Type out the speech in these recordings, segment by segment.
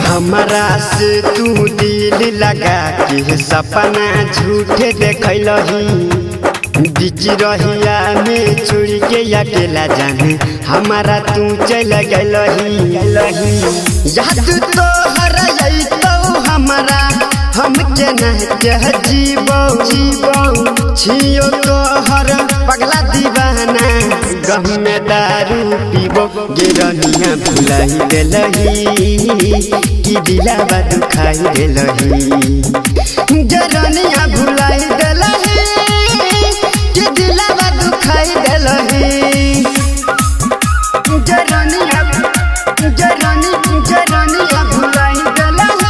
हमरा से तू दिल लगा के सपना झूठे देखलही, बीच रहिया में छोड़ के अकेला जाने हमारा तू चल गलही। याद तो हर तो हमारा हम के न जीवो छियो तो हर पगला दीवाना गम में दारू पीबो गिरनिया भुलाई देलही कि दिलावा दुखाई देलही। गिरनिया भुलाई देलही कि दिलावा दुखाई देलही। गिरनिया भुलाई देलही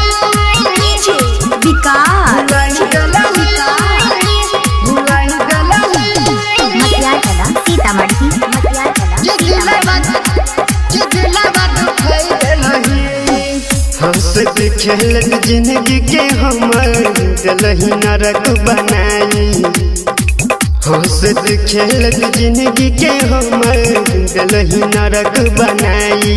हंसत खेलत जिंदगी के हमर दिलही नरक बनाई। हंसत खेलत जिंदगी के हमर दिलही नरक बनाई।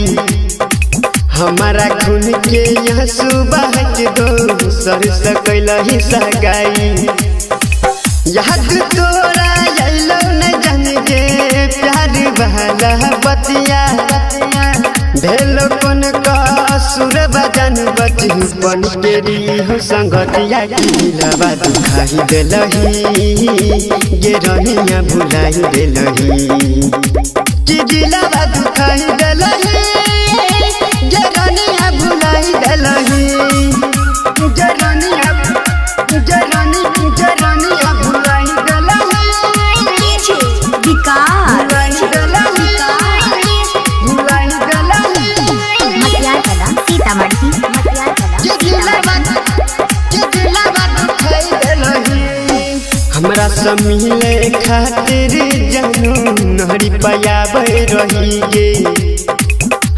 हमारा खून के आंसू बहा के दोसर से कैलही सगाई। याद तोरा अइलो न जान के प्यार वाला बतिया भेलो कौन का सुर बजन बचपन तेरी हो संगतिया की दिलवा दुखाई देलही गिरनिया भुलाई देलही कि दिलवा दुखाई देलही गिरनिया भुलाई देलही। गिरनिया भुलाई देलही हमरा से मिले खातिर जानू नहरी पयाबे रही गे।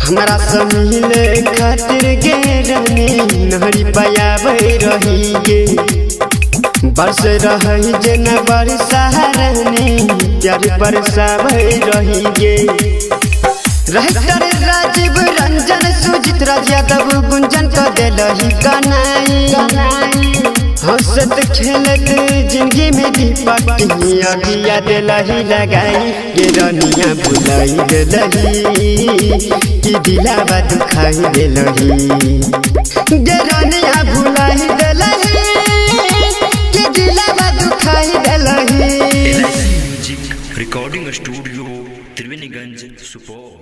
हमरा से मिले खातिर गे रानी नहरी पयाबे रही गे। बरस रही जे न बरसा रानी प्यार बरसाबे रही गे। रहतर राजीव रंजन सुजित राज यादव गुंजन का देलही कनाई। हंसत खेलत जिंदगी में दीपक अगिया देलही लगाई। गिरनिया भुलाई देलही कि दिलावा दुखाई देलही। गिरनिया भुलाई देलही कि दिलावा दुखाई देलही। Music recording studio Triveniganj Supaul.